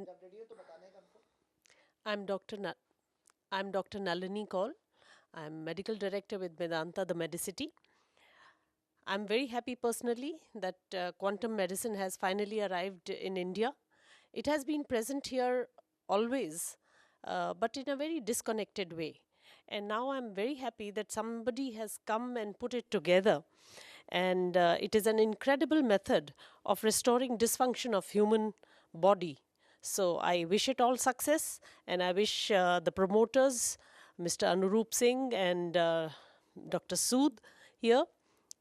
जब रेडी हो तो बताने का हमको। I'm Dr. I'm Dr. Nalini Kaul. I'm medical director with Medanta, the Medicity. I'm very happy personally that quantum medicine has finally arrived in India. It has been present here always, but in a very disconnected way. And now I'm very happy that somebody has come and put it together. And it is an incredible method of restoring dysfunction of human body. So I wish it all success, and I wish the promoters, Mr. Anurup Singh and Dr. Sood here,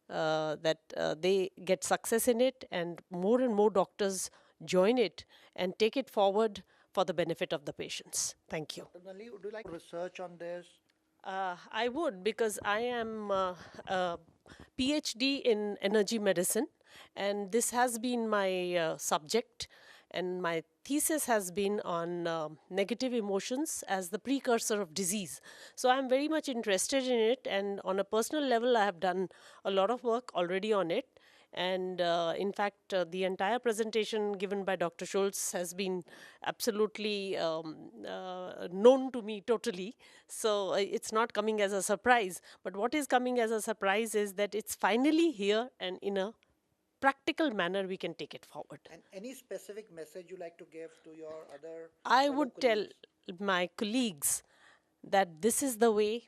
that they get success in it and more doctors join it and take it forward for the benefit of the patients. Thank you. Dr. Nali, would you like research on this? I would, because I am a PhD in energy medicine, and this has been my subject. And my thesis has been on negative emotions as the precursor of disease. So I'm very much interested in it, and on a personal level, I have done a lot of work already on it. And in fact, the entire presentation given by Dr. Schultz has been absolutely known to me totally. So it's not coming as a surprise. But what is coming as a surprise is that it's finally here, and in a practical manner, we can take it forward. And any specific message you like to give to your other I fellow would tell colleagues? my colleagues that this is the way,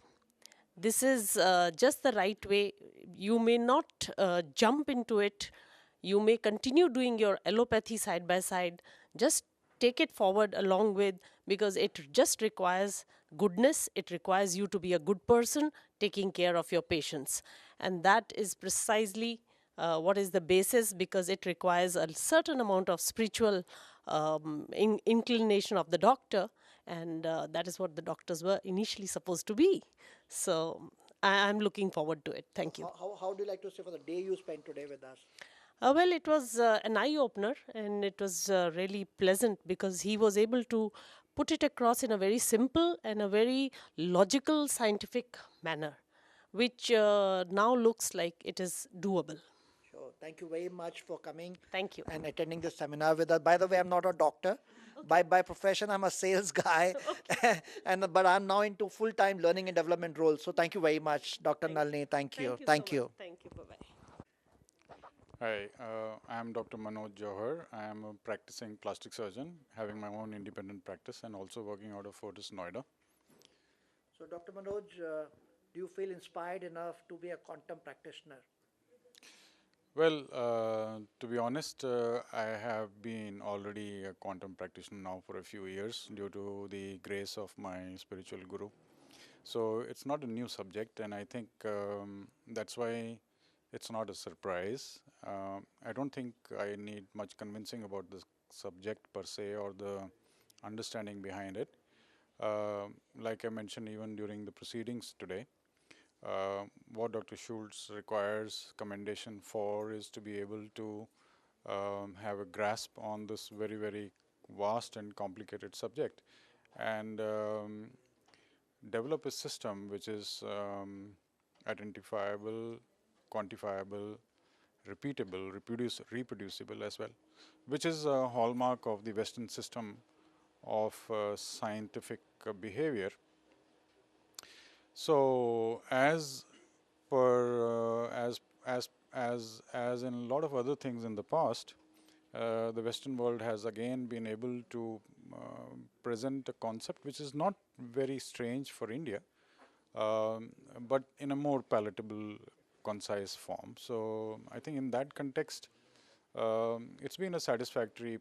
this is just the right way. You may not jump into it. You may continue doing your allopathy side by side. Just take it forward along with, because it just requires goodness. It requires you to be a good person taking care of your patients. And that is precisely what is the basis, because it requires a certain amount of spiritual inclination of the doctor, and that is what the doctors were initially supposed to be. So I'm looking forward to it. Thank you. How do you like to say for the day you spent today with us? Well, it was an eye opener, and it was really pleasant because he was able to put it across in a very simple and a very logical, scientific manner, which now looks like it is doable. Sure. Thank you very much for coming Thank you. and attending this seminar with us. By the way, I'm not a doctor. By profession, I'm a sales guy, and but I'm now into full-time learning and development roles. So thank you very much, Dr. Thank you. Nalini. Thank you. Thank you so Thank much. you. Thank you. Bye bye. Hi, I'm Dr. Manoj Johar. I am a practicing plastic surgeon, having my own independent practice and also working out of Fortis, Noida. So, Dr. Manoj, do you feel inspired enough to be a quantum practitioner? Well, to be honest, I have been already a quantum practitioner now for a few years due to the grace of my spiritual guru. So it's not a new subject, and I think that's why it's not a surprise. I don't think I need much convincing about the subject per se or the understanding behind it. Like I mentioned even during the proceedings today, uh, what Dr. Schultz requires commendation for is to be able to have a grasp on this very, very vast and complicated subject and develop a system which is identifiable, quantifiable, repeatable, reproducible as well, which is a hallmark of the Western system of scientific behavior. So, as per as in a lot of other things in the past, the Western world has again been able to present a concept which is not very strange for India, but in a more palatable, concise form. So, I think in that context, it's been a satisfactory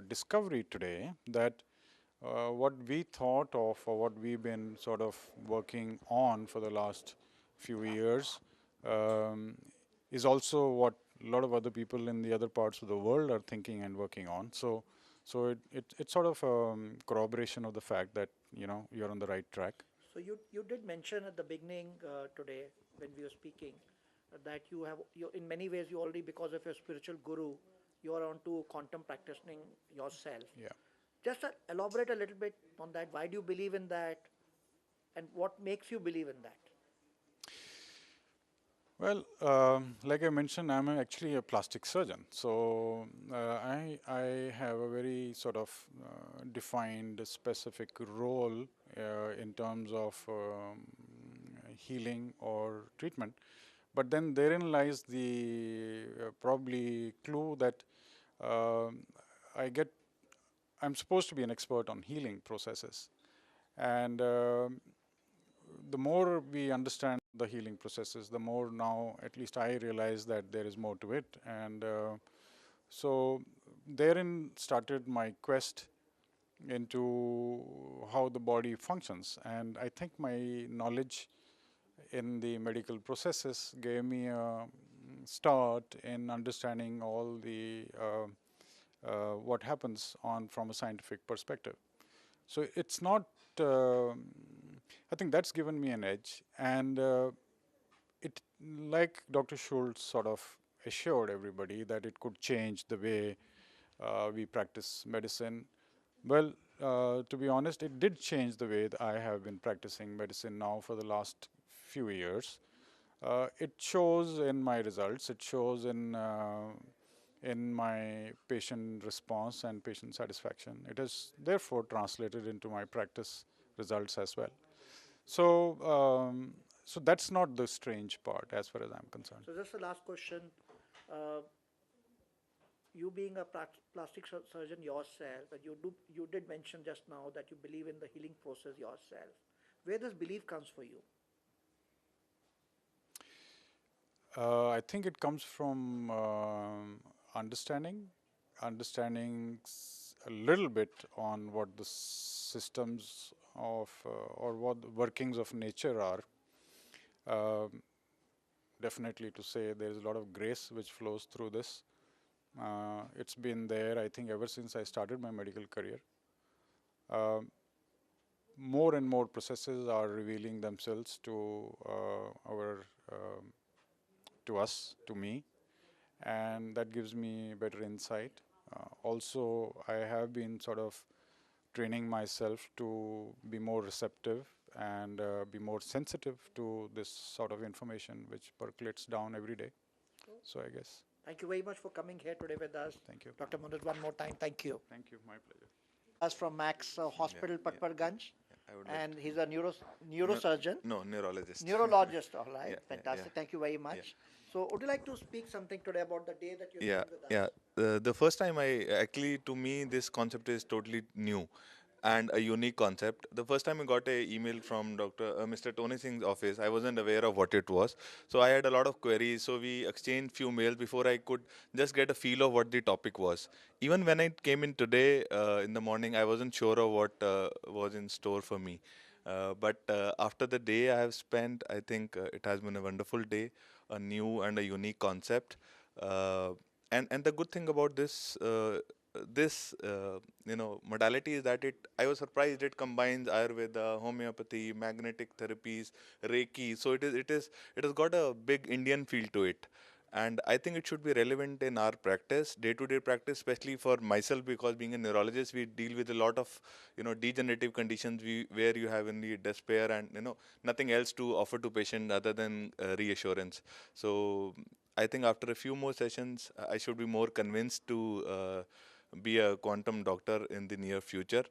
discovery today that what we thought of or what we've been sort of working on for the last few years um, is also what a lot of other people in the other parts of the world are thinking and working on. So it's sort of corroboration of the fact that you're on the right track. So you did mention at the beginning today when we were speaking that you in many ways you already, because of your spiritual guru, you are on to quantum practicing yourself. Yeah. Just elaborate a little bit on that. Why do you believe in that, and what makes you believe in that? Well, like I mentioned, I'm actually a plastic surgeon. So I have a very sort of defined specific role in terms of healing or treatment. But then therein lies the probably clue that um I get. I'm supposed to be an expert on healing processes, and the more we understand the healing processes, the more now, at least I realize that there is more to it. And so therein started my quest into how the body functions. And I think my knowledge in the medical processes gave me a start in understanding all the what happens on from a scientific perspective. So it's not. I think that's given me an edge, and it, like Dr. Schultz sort of assured everybody that it could change the way we practice medicine. Well, to be honest, it did change the way that I have been practicing medicine now for the last few years. It shows in my results. It shows in my patient response and patient satisfaction. It is therefore translated into my practice results as well. So, so that's not the strange part as far as I'm concerned. So just the last question. Uh, you being a plastic surgeon yourself, and you did mention just now that you believe in the healing process yourself. Where does belief comes for you? I think it comes from understanding, understanding a little bit on what the systems of or what the workings of nature are. Um Definitely to say there is a lot of grace which flows through this. It's been there, I think, ever since I started my medical career. Um More and more processes are revealing themselves to our to us, to me, and that gives me better insight. Also, I have been sort of training myself to be more receptive and be more sensitive to this sort of information which percolates down every day. So I guess. Thank you very much for coming here today with us. Thank you. Dr. Manoj, one more time, thank you. Thank you. My pleasure. Us from Max Hospital, Yeah, Patparganj, I would like and he's a neurosurgeon. no neurologist. Neurologist, all right, Yeah, fantastic. yeah. Thank you very much. So, would you like to speak something today about the day that you're Yeah, doing with us? yeah. The first time to me, this concept is totally new and a unique concept. The first time I got a email from Mr. Tony Singh's office, I wasn't aware of what it was. So I had a lot of queries. So we exchanged few mails before I could just get a feel of what the topic was. Even when I came in today in the morning, I wasn't sure of what was in store for me. But after the day I have spent, I think it has been a wonderful day, a new and a unique concept. Uh, and the good thing about this modality is that I was surprised it combines Ayurveda, homeopathy, magnetic therapies, Reiki. So it has got a big Indian feel to it. And I think it should be relevant in our practice, day-to-day practice, especially for myself, because being a neurologist, we deal with a lot of degenerative conditions where you have only despair and nothing else to offer to patient other than reassurance. So I think after a few more sessions, I should be more convinced to be a quantum doctor in the near future.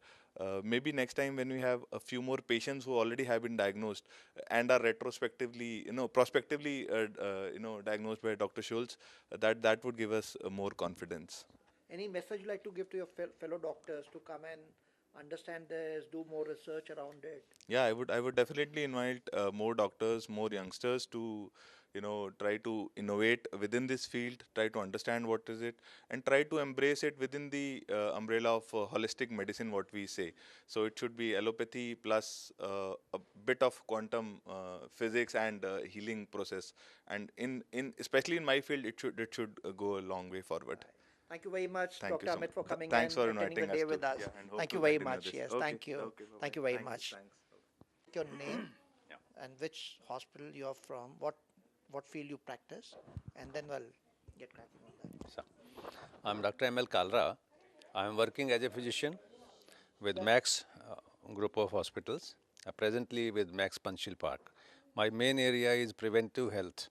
Maybe next time when we have a few more patients who already have been diagnosed and are retrospectively, prospectively, diagnosed by Dr. Schultz, that would give us more confidence. Any message you like to give to your fellow doctors to come and understand this, do more research around it? Yeah, I would definitely invite more doctors, more youngsters to try to innovate within this field, try to understand what is it, and try to embrace it within the umbrella of holistic medicine, what we say. So it should be allopathy plus a bit of quantum physics and healing process, and in especially in my field, it should go a long way forward. Thank you very much, Thank you Dr. so Amit, much. for coming Thanks and for attending the inviting us day to, with us. yeah, and hope Thank to you very continue much. this. Yes, Okay, thank you. okay, Thank bye-bye. you very Thanks, much. thanks. Your name and which hospital you're from, what field you practice, and then we'll get cracking on that. So, I'm Dr. M.L. Kalra. I am working as a physician with Max Group of Hospitals, presently with Max Panchil Park. My main area is preventive health.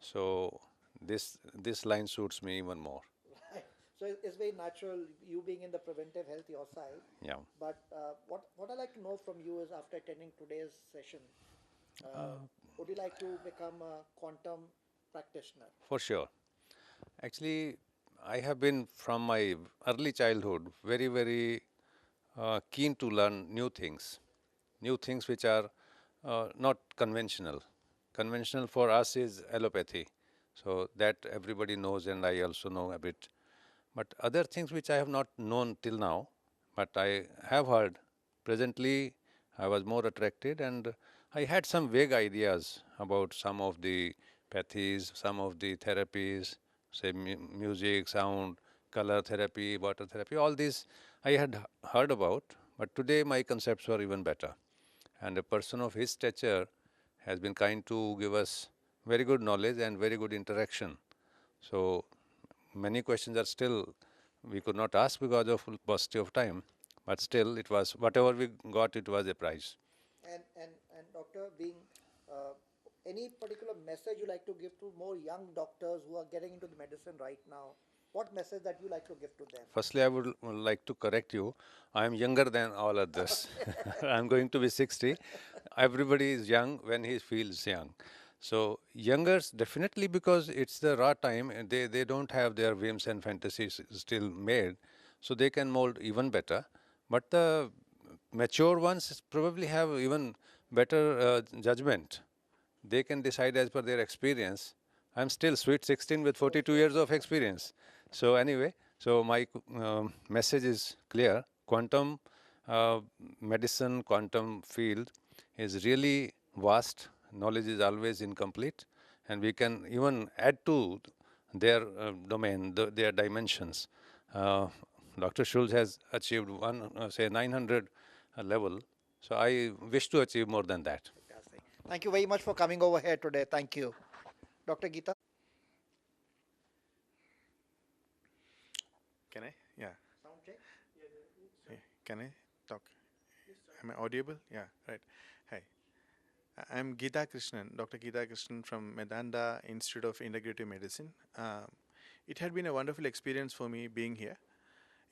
So this line suits me even more. So it's very natural, you being in the preventive health your side. Yeah. But what I'd like to know from you is, after attending today's session, would you like to become a quantum practitioner? For sure. Actually, I have been from my early childhood very keen to learn new things which are not conventional. Conventional for us is allopathy, so that everybody knows, and I also know a bit. But other things which I have not known till now, but I have heard. Presently, I was more attracted, and I had some vague ideas about some of the pathies, some of the therapies, say music, sound, color therapy, water therapy, all these I had heard about, but today my concepts were even better. And a person of his stature has been kind to give us very good knowledge and very good interaction. So many questions are still we could not ask because of paucity of time, but still it was whatever we got, it was a prize. And doctor, being any particular message you like to give to more young doctors who are getting into the medicine right now? What message that you like to give to them? Firstly, I would like to correct you. I am younger than all others. I am going to be 60. Everybody is young when he feels young. So youngers definitely, because it's the raw time and they don't have their whims and fantasies still made, so they can mold even better. But the mature ones probably have even better judgment. They can decide as per their experience. I'm still sweet 16 with 42 years of experience. So anyway, so my message is clear. Quantum medicine, quantum field is really vast. Knowledge is always incomplete, and we can even add to their domain, their dimensions. Dr. Schulz has achieved say 900 level. So I wish to achieve more than that. Fantastic. Thank you very much for coming over here today. Thank you. Dr. Geeta? Can I? Yeah. Sound check? Can I talk? Am I audible? Yeah, right. Hi. I'm Geeta Krishnan, Dr. Geeta Krishnan from Medanda Institute of Integrative Medicine. It had been a wonderful experience for me being here.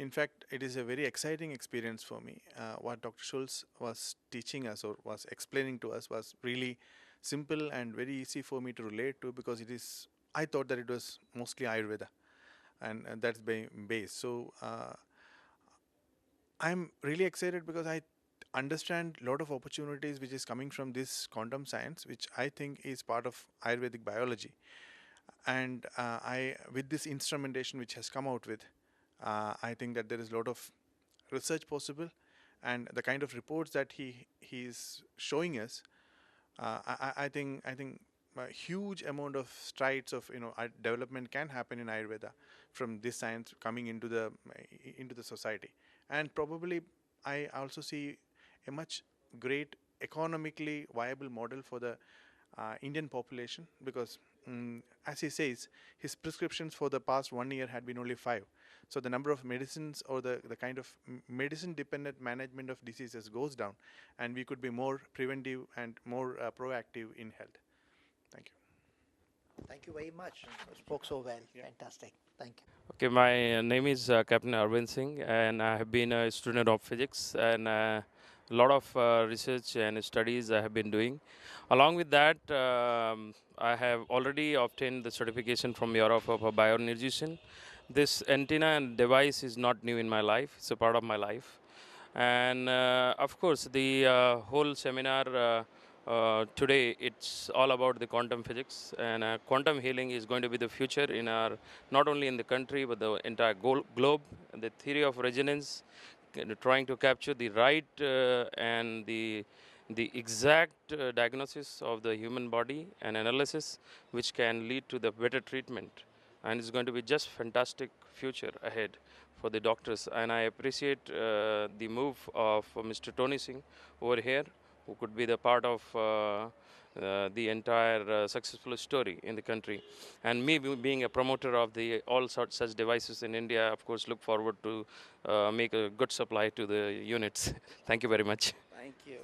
In fact, it is a very exciting experience for me. What Dr. Schulz was teaching us or was explaining to us was really simple and very easy for me to relate to, because I thought that it was mostly Ayurveda, and that's base. So I'm really excited because I understand a lot of opportunities which is coming from this quantum science, which I think is part of Ayurvedic biology. And with this instrumentation which has come out with, I think that there is a lot of research possible, and the kind of reports that he is showing us, I think a huge amount of strides of development can happen in Ayurveda from this science coming into the society. And probably I also see a much great economically viable model for the Indian population, because as he says, his prescriptions for the past 1 year had been only 5. So the number of medicines or the kind of medicine dependent management of diseases goes down, and we could be more preventive and more proactive in health. Thank you. Thank you very much. You spoke so well. Yeah. Fantastic. Thank you. Okay, my name is Captain Arvind Singh, and I have been a student of physics, and a lot of research and studies I have been doing. Along with that, I have already obtained the certification from Europe of a bioenergician. This antenna and device is not new in my life; it's a part of my life. And of course, the whole seminar today, it's all about the quantum physics, and quantum healing is going to be the future in our, not only in the country, but the entire globe. The theory of resonance, trying to capture the right and the exact diagnosis of the human body and analysis, which can lead to the better treatment. And it's going to be just fantastic future ahead for the doctors. And I appreciate the move of Mr. Tony Singh over here, who could be the part of the entire successful story in the country. And me being a promoter of the all sorts such devices in India, of course, look forward to make a good supply to the units. Thank you very much. Thank you.